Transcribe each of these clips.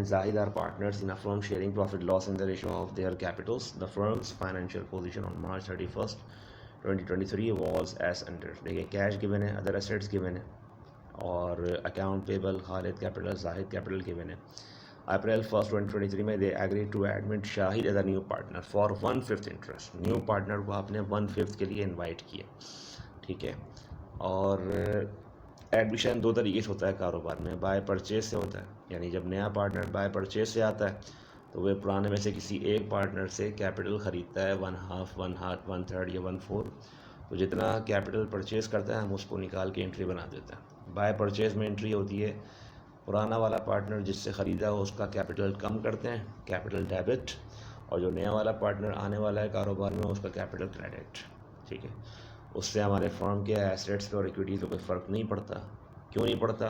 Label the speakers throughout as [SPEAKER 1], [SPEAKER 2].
[SPEAKER 1] and Zahid are partners in a firm sharing profit loss in the ratio of their capitals. The firm's financial position on March 31st, 2023 was as under. देखिए cash given है, other assets given है और account payable Khalid capital Zahid capital given है. April 1st, 2023 में they agreed to admit Shahid as a new partner for 1/5 interest. New partner को आपने 1/5 के लिए इन्वाइट किया, ठीक है. और एडमिशन दो तरीके से होता है कारोबार में. बाय परचेज से होता है, यानी जब नया पार्टनर बाय परचेज से आता है तो वह पुराने में से किसी एक पार्टनर से कैपिटल ख़रीदता है 1/2, 1/2, 1/3 या 1/4. तो जितना कैपिटल परचेज़ करता है हम उसको निकाल के एंट्री बना देते हैं. बाय परचेज़ में एंट्री होती है पुराना वाला पार्टनर जिससे ख़रीदा हो उसका कैपिटल कम करते हैं, कैपिटल डेबिट, और जो नया वाला पार्टनर आने वाला है कारोबार में उसका कैपिटल क्रेडिट, ठीक है. उससे हमारे फर्म के एसेट्स पे और इक्विटीज़ पे कोई फ़र्क नहीं पड़ता. क्यों नहीं पड़ता?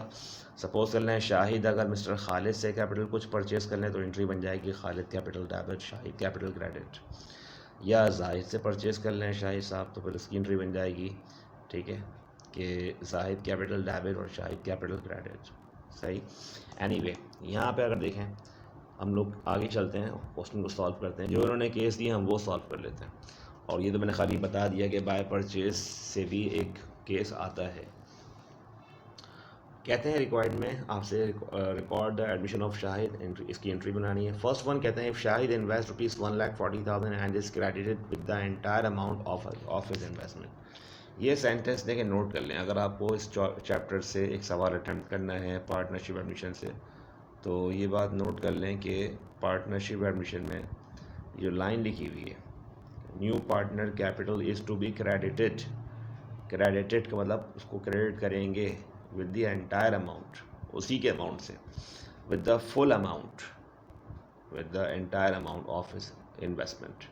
[SPEAKER 1] सपोज़ कर लें शाहिद अगर मिस्टर खालिद से कैपिटल कुछ परचेज़ कर लें तो एंट्री बन जाएगी Khalid capital debit Shahid capital credit. या जाहिद से परचेज़ कर लें शाहिद साहब तो फिर उसकी एंट्री बन जाएगी, ठीक है, कि जाहिद कैपिटल डेबिट और शाहिद कैपिटल क्रेडिट. सही. एनीवे यहाँ पे अगर देखें हम लोग आगे चलते हैं, क्वेश्चन को सॉल्व करते हैं. जो उन्होंने केस दिए हम वो सॉल्व कर लेते हैं. और ये तो मैंने खाली बता दिया कि बाय परचेज से भी एक केस आता है. कहते हैं रिक्वायर्ड में आपसे record the admission of Shahid, इसकी एंट्री बनानी है. फर्स्ट वन कहते हैं if Shahid invest ₹1,40,000 and is credited with the entire amount of his investment. ये सेंटेंस देखें, नोट कर लें. अगर आपको इस चैप्टर से एक सवाल अटैम्प्ट करना है पार्टनरशिप एडमिशन से तो ये बात नोट कर लें कि पार्टनरशिप एडमिशन में जो लाइन लिखी हुई है new partner capital is to be credited. Credited का मतलब उसको क्रेडिट करेंगे विद द एंटायर अमाउंट, उसी के अमाउंट से, with the full amount, with the entire amount of his investment.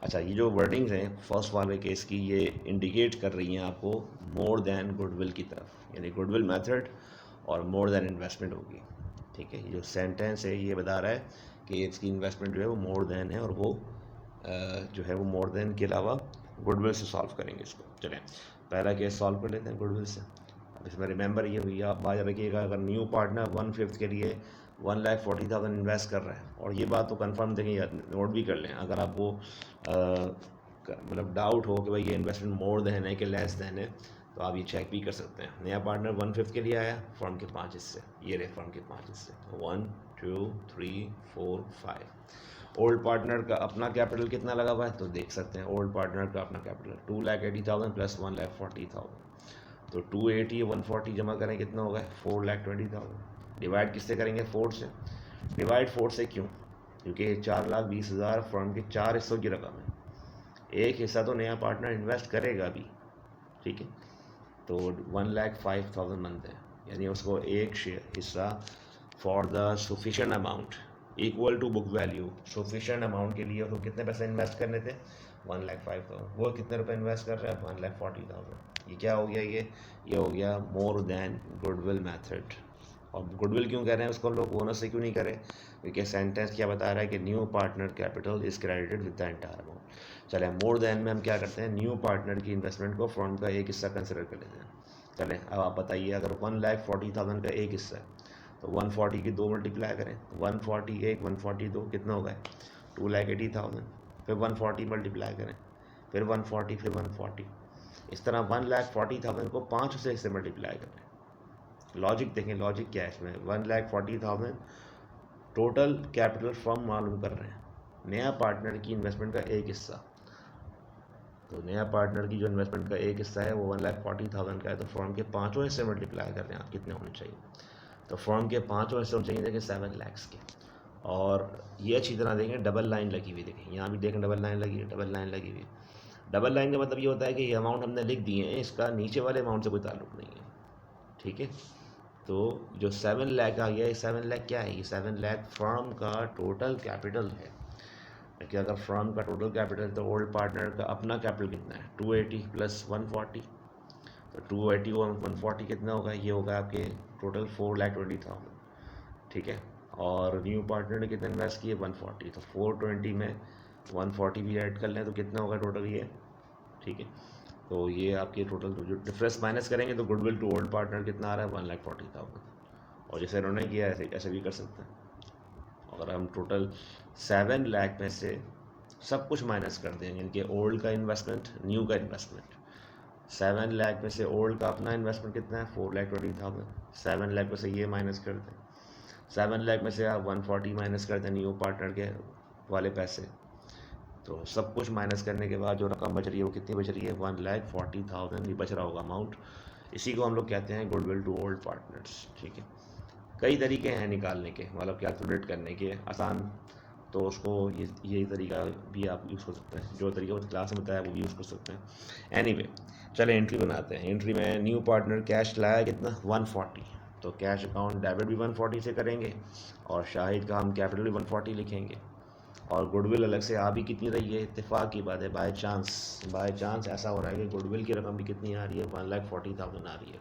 [SPEAKER 1] अच्छा, ये जो वर्डिंग्स हैं फर्स्ट वाले केस की ये इंडिकेट कर रही हैं आपको मोर देन गुडविल की तरफ, यानी गुडविल मेथड और मोर देन इन्वेस्टमेंट होगी, ठीक है. ये जो सेंटेंस है ये बता रहा है कि इसकी इन्वेस्टमेंट जो है वो मोर देन है और वो जो है वो मोर देन के अलावा गुडविल से सॉल्व करेंगे इसको. चलें पहला केस सॉल्व कर लेते हैं गुडविल से. अब इसमें रिमेंबर ये हुई, आप बात रखिएगा, अगर न्यू पार्टनर 1/5 के लिए 1,40,000 इन्वेस्ट कर रहा है, और ये बात तो कंफर्म देखें, नोट भी कर लें. अगर आपको मतलब डाउट हो कि भाई ये इन्वेस्टमेंट मोर देन है कि लेस देन है तो आप ये चेक भी कर सकते हैं. नया पार्टनर 1/5 के लिए आया, फर्म के 5 हिस्से, ये रहे फर्म के 5 हिस्से, 1 2 3 4 5. ओल्ड पार्टनर का अपना कैपिटल कितना लगा हुआ है तो देख सकते हैं. ओल्ड पार्टनर का अपना कैपिटल 2,80,000 प्लस 1,40,000, तो 280 140 जमा करें कितना होगा 4,20,000. डिवाइड किससे करेंगे? 4 से. डिवाइड 4 से क्यों? क्योंकि 4,20,000 फर्म के 4 हिस्सों की रकम है. एक हिस्सा तो नया पार्टनर इन्वेस्ट करेगा भी, ठीक है, तो 1,05,000 बनते हैं, यानी उसको एक शेयर हिस्सा for the sufficient amount equal to book value. Sufficient amount के लिए उसको कितने पैसे इन्वेस्ट करने थे? 1,05,000. वो कितने रुपए इन्वेस्ट कर रहा है? 1,40,000. ये क्या हो गया? ये हो गया मोर देन गुडविल मेथड. और गुडविल क्यों कह रहे हैं उसको लोग, बोनस से क्यों नहीं करें? क्योंकि सेंटेंस क्या बता रहा है कि new partner capital is credited with the entire amount. चलें मोर देन में हम क्या करते हैं, न्यू पार्टनर की इन्वेस्टमेंट को फर्म का एक हिस्सा कंसिडर कर लेते हैं. चलें अब आप बताइए, अगर 1,40,000 का एक हिस्सा है तो 140 की 2 मल्टीप्लाई करें, 141 142 कितना होगा? 2,80,000. फिर 140 मल्टीप्लाई करें, फिर 140, फिर 140. इस तरह 1,40,000 को 5 से मल्टीप्लाई करें. लॉजिक देखें, लॉजिक क्या है इसमें. 1,40,000 टोटल कैपिटल फर्म मालूम कर रहे हैं, नया पार्टनर की इन्वेस्टमेंट का एक हिस्सा. तो नया पार्टनर की जो इन्वेस्टमेंट का एक हिस्सा है वो 1,40,000 का है, तो फर्म के 5 हिस्से मल्टीप्लाई कर रहे हैं आप, कितने होने चाहिए? तो फर्म के 5 हिस्से होने चाहिए, देखिए 7 लाख के. और ये अच्छी तरह देखें, डबल लाइन लगी हुई, देखें यहाँ भी देखें डबल लाइन लगी है, डबल लाइन लगी हुई. डबल लाइन का मतलब ये होता है कि ये अमाउंट हमने लिख दिए हैं, इसका नीचे वाले अमाउंट से कोई ताल्लुक नहीं है, ठीक है. तो जो 7 लाख आ गया, ये 7 लाख क्या है? ये 7 लाख फर्म का टोटल कैपिटल है. कि अगर फर्म का टोटल कैपिटल तो ओल्ड पार्टनर का अपना कैपिटल कितना है? 280 प्लस 140, तो 280 और 140 कितना होगा? ये होगा आपके टोटल 4,20,000, ठीक है. और न्यू पार्टनर ने कितना इन्वेस्ट किया? 140, तो 420 में 140 भी ऐड कर लें तो कितना होगा टोटल ये, ठीक है. तो ये आपके टोटल जो डिफरेंस माइनस करेंगे तो गुडविल टू ओल्ड पार्टनर कितना आ रहा है? 1,40,000. और जैसे इन्होंने किया ऐसे ऐसे भी कर सकते हैं. अगर हम टोटल 7 लाख में से सब कुछ माइनस कर देंगे, इनके ओल्ड का इन्वेस्टमेंट, न्यू का इन्वेस्टमेंट, 7 लाख में से ओल्ड का अपना इन्वेस्टमेंट कितना है 4,20,000, 7 लाख में से ये माइनस कर दें, 7 लाख में से आप 140 माइनस कर दें न्यू पार्टनर के वाले पैसे, तो सब कुछ माइनस करने के बाद जो रकम बच रही है वो कितनी बच रही है 1,40,000 ये बच रहा होगा अमाउंट। इसी को हम लोग कहते हैं गुडविल टू ओल्ड पार्टनर्स। ठीक है, कई तरीके हैं निकालने के, मतलब कैलकुलेट करने के आसान, तो उसको यही तरीका भी आप यूज़ कर सकते हैं, जो तरीका उस क्लास में बताया वो भी यूज़ कर सकते हैं। एनीवे चले एंट्री बनाते हैं। एंट्री में न्यू पार्टनर कैश लाया कितना 140, तो कैश अकाउंट डेबिट भी 140 से करेंगे और शाहिद का हम कैपिटल भी 140 लिखेंगे, और गुडविल अलग से आ भी कितनी रही है, इत्तेफाक की बात है, बाय चांस ऐसा हो रहा है कि गुडविल की रकम भी कितनी आ रही है 1,40,000 आ रही है।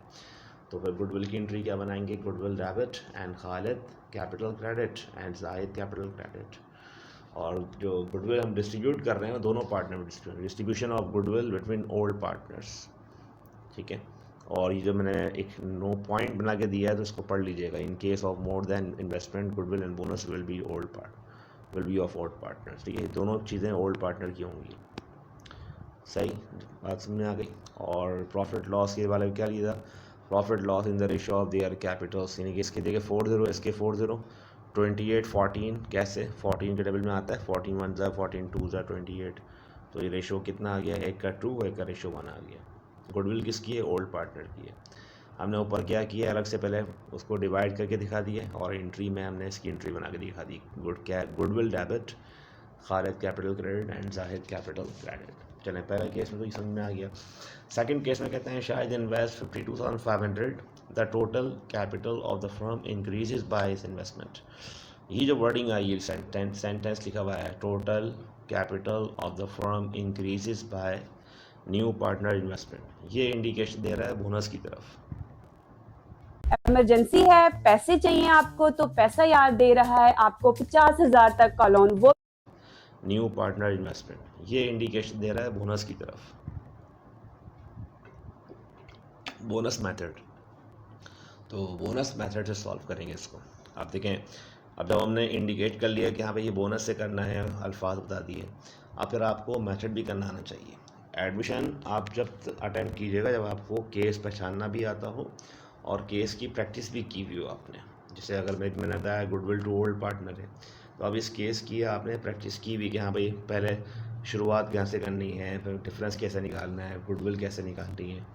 [SPEAKER 1] तो फिर गुडविल की एंट्री क्या बनाएंगे, goodwill debit and Khalid capital credit and Zahid capital credit. और जो गुडविल हम डिस्ट्रीब्यूट कर रहे हैं वो दोनों पार्टनर में distribution of goodwill between old partners. ठीक है, और ये जो मैंने एक नो पॉइंट बना के दिया है तो इसको पढ़ लीजिएगा। In case of more than investment goodwill and bonus will be of old partners. ठीक है, दोनों चीज़ें ओल्ड पार्टनर की होंगी। सही बात समझ में आ गई। और प्रॉफिट लॉस के वाले क्या लिया था, profit loss in the ratio of their Capitals, यानी कि इसके देखिए 40 इसके 40, 28 14 कैसे 14 के टेबल में आता है, 14 1 ज़ा 14 2 ज़ा 28, तो ये रेशो कितना आ गया, एक का 2 एक का रेशो 1 आ गया। गुडविल किसकी है, ओल्ड पार्टनर की है। हमने ऊपर क्या किया, अलग से पहले उसको डिवाइड करके दिखा दिए, और एंट्री में हमने इसकी एंट्री बना के दिखा दी, goodwill debit, Khalid capital credit and Zahid capital credit. चलें, पहले केस में तो ये समझ में आ गया। सेकंड केस में कहते हैं Shahid invest 52,500, the total capital of the firm increases by his investment. ये जो वर्डिंग आई है, सेंटेंस लिखा हुआ है, total capital of the firm increases by new partner investment, ये इंडिकेशन दे रहा है बोनस की तरफ।
[SPEAKER 2] इमरजेंसी है, पैसे चाहिए आपको, तो पैसा याद दे रहा है आपको 50,000 तक का लोन, वो
[SPEAKER 1] न्यू पार्टनर इन्वेस्टमेंट, ये इंडिकेशन दे रहा है बोनस की तरफ, बोनस मेथड। तो बोनस मेथड से सॉल्व करेंगे इसको। आप देखें, अब जब हमने इंडिकेट कर लिया कि हाँ भाई ये बोनस से करना है, अल्फाज बता दिए, अब फिर आपको मेथड भी करना आना चाहिए। एडमिशन आप जब अटेम्प्ट कीजिएगा जब आपको केस पहचानना भी आता हो और केस की प्रैक्टिस भी की हुई हो आपने। जैसे अगर मैंने बताया गुडविल टू ओल्ड पार्टनर है, तो अब इस केस की आपने प्रैक्टिस की भी कि हाँ भाई पहले शुरुआत कहाँ से करनी है, फिर डिफरेंस कैसे निकालना है, गुडविल कैसे निकालनी है।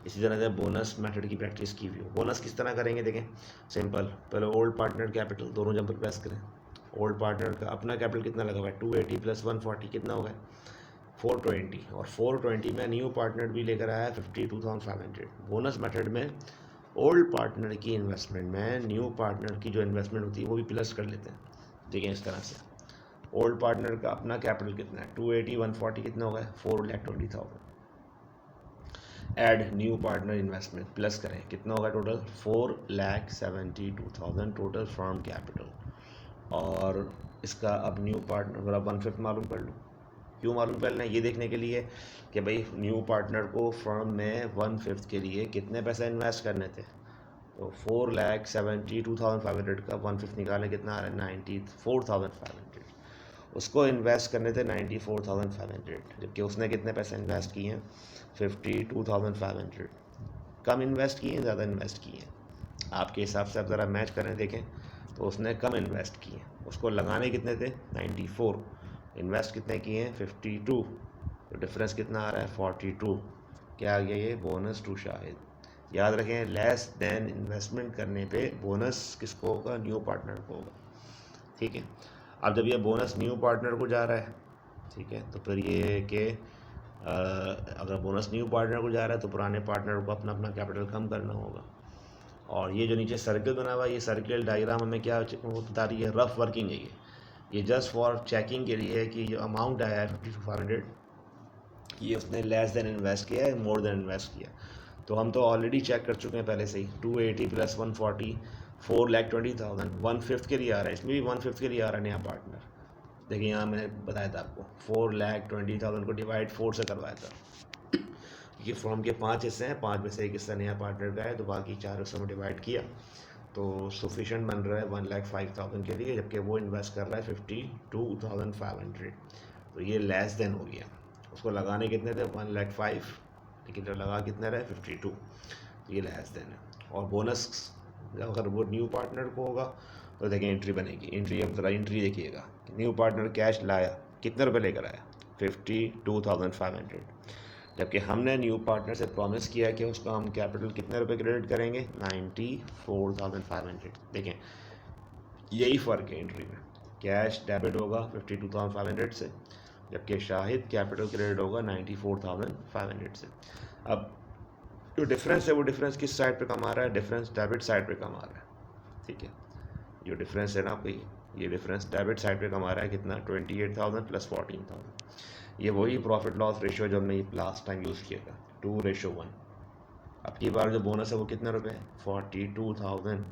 [SPEAKER 1] इसी तरह से बोनस मेथड की प्रैक्टिस की हुई हो। बोनस किस तरह करेंगे, देखें सिंपल, पहले ओल्ड पार्टनर कैपिटल, दोनों जंपर प्रेस करें। ओल्ड पार्टनर का अपना कैपिटल कितना लगा हुआ है 280 प्लस 140 कितना होगा 420, और 420 में न्यू पार्टनर भी लेकर आया 52,500। बोनस मेथड में ओल्ड पार्टनर की इन्वेस्टमेंट में न्यू पार्टनर की जो इन्वेस्टमेंट होती है वो भी प्लस कर लेते हैं। देखें इस तरह से, ओल्ड पार्टनर का अपना कैपिटल कितना है 280, 140 कितना होगा 4,20,000, add new partner investment plus करें कितना होगा टोटल 4,72,000 टोटल फर्म कैपिटल। और इसका अब न्यू पार्टनर अगर आप 1/5 मालूम कर लूँ, क्यों मालूम कर लें, ये देखने के लिए कि भाई न्यू पार्टनर को फर्म में 1/5 के लिए कितने पैसे इन्वेस्ट करने थे। तो 4,72,500 का 1/5 निकालें कितना आ रहा है 94,500, उसको इन्वेस्ट करने थे 94,500, जबकि उसने कितने पैसे इन्वेस्ट किए हैं 52,500। कम इन्वेस्ट किए हैं ज़्यादा इन्वेस्ट किए हैं, आपके हिसाब से आप ज़रा मैच करें देखें, तो उसने कम इन्वेस्ट किए, उसको लगाने कितने थे 94, इन्वेस्ट कितने किए हैं 52, तो डिफरेंस कितना आ रहा है 42। क्या आ गया ये बोनस टू शाहिद। याद रखें लेस देन इन्वेस्टमेंट करने पे बोनस किसको होगा, न्यू पार्टनर को होगा। ठीक है, अब जब ये बोनस न्यू पार्टनर को जा रहा है, ठीक है, तो फिर ये कि अगर बोनस न्यू पार्टनर को जा रहा है तो पुराने पार्टनर को अपना अपना कैपिटल कम करना होगा। और ये जो नीचे सर्कल बना हुआ है, ये सर्कल डायग्राम हमें क्या बता रही है, रफ वर्किंग है ये जस्ट फॉर चेकिंग के लिए है कि जो अमाउंट आया है 52,500 ये उसने लेस देन इन्वेस्ट किया है मोर देन इन्वेस्ट किया। तो हम तो ऑलरेडी चेक कर चुके हैं पहले से ही, 280 प्लस 140 4,20,000 1/5 के लिए आ रहा है, इसमें भी 1/5 के लिए आ रहा है नया पार्टनर। देखिए यहाँ मैंने बताया था आपको 4,20,000 को डिवाइड 4 से करवाया था, क्योंकि फॉर्म के 5 हिस्से हैं, 5 में से एक हिस्सा नया पार्टनर का है, तो बाकी 4 हिस्सों में डिवाइड किया तो सफिशेंट बन रहा है 1,05,000 के लिए, जबकि वो इन्वेस्ट कर रहा है 52,500। तो ये लेस देन हो गया। उसको लगाने कितने थे 1,05,000, लेकिन जो लगा कितने रहे 52, तो ये लेस देन है। और बोनस अगर वो न्यू पार्टनर को होगा तो देखिए एंट्री बनेगी। एंट्री अब ज़रा एंट्री देखिएगा, न्यू पार्टनर कैश लाया, कितने रुपए लेकर आया 52,500, जबकि हमने न्यू पार्टनर से प्रॉमिस किया कि उसका हम कैपिटल कितने रुपए क्रेडिट करेंगे 94,500। देखें यही फ़र्क है एंट्री में, कैश डेबिट होगा 52,500 से, जबकि शाहिद कैपिटल क्रेडिट होगा 94,500 से। अब जो डिफरेंस है वो डिफरेंस किस साइड पे कम आ रहा है, डिफरेंस डेबिट साइड पे कम आ रहा है। ठीक है, जो डिफरेंस है ना आपकी, ये डिफरेंस डेबिट साइड पे कम आ रहा है कितना 28,000 प्लस 14,000। ये वही प्रॉफिट लॉस रेशियो जो हमने लास्ट टाइम यूज़ किया था 2:1। अब की बार जो बोनस है वो कितने रुपए है 42,000।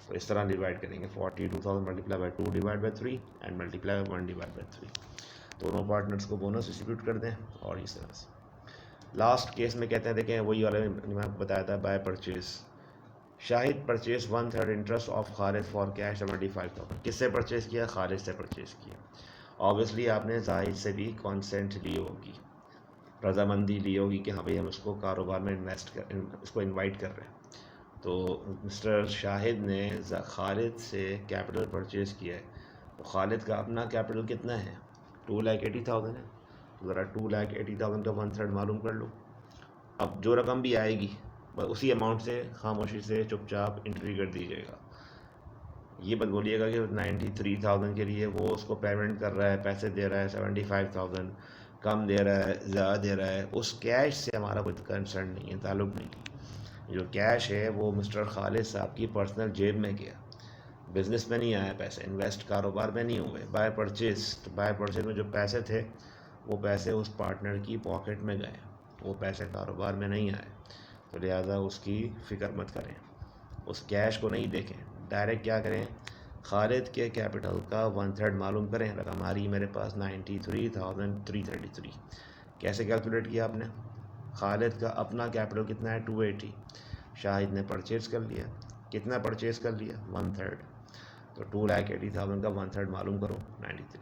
[SPEAKER 1] तो इस तरह डिवाइड करेंगे 42,000 multiply by 2 divide by 3 and multiply by 1 divide by 3। दोनों पार्टनर्स को बोनस डिस्ट्रीब्यूट कर दें और इस तरह से। लास्ट केस में कहते हैं, देखें वही वाला मैंने आपको बताया था by purchase. Shahid purchase 1/3 interest of Khalid for cash 75,000। किससे परचेज किया, खालिद से परचेज किया। ऑब्वियसली आपने जाहिद से भी कॉन्सेंट ली होगी, रजामंदी ली होगी कि हाँ भाई हम उसको कारोबार में इसको इनवाइट कर रहे हैं। तो मिस्टर शाहिद ने खालिद से कैपिटल परचेज़ किया है, तो खालिद का अपना कैपिटल कितना है 2,80,000 है। तो ज़रा 2,80,000 का 1/3 मालूम कर लो। अब जो रकम भी आएगी बस उसी अमाउंट से खामोशी से चुपचाप एंट्री कर दीजिएगा। ये मत बोलिएगा कि 93,000 के लिए वो उसको पेमेंट कर रहा है, पैसे दे रहा है 75,000, कम दे रहा है ज़्यादा दे रहा है, उस कैश से हमारा कोई कंसर्न नहीं है, ताल्लुक़ नहीं है। जो कैश है वो मिस्टर खालिद साहब की पर्सनल जेब में गया, बिज़नेस में नहीं आया पैसे, इन्वेस्ट कारोबार में नहीं हुए। बाय परचेज, तो बाय परचेज में जो पैसे थे वो पैसे उस पार्टनर की पॉकेट में गए, वो पैसे कारोबार में नहीं आए। तो लिहाजा उसकी फ़िक्र मत करें, उस कैश को नहीं देखें, डायरेक्ट क्या करें खालिद के कैपिटल का 1/3 मालूम करें। रकम आ रही मेरे पास 93,333। कैसे कैलकुलेट किया आपने, खालिद का अपना कैपिटल कितना है 280, शाहिद ने परचेज कर लिया, कितना परचेज कर लिया 1/3, तो 2,80,000 का 1/3 मालूम करो 93।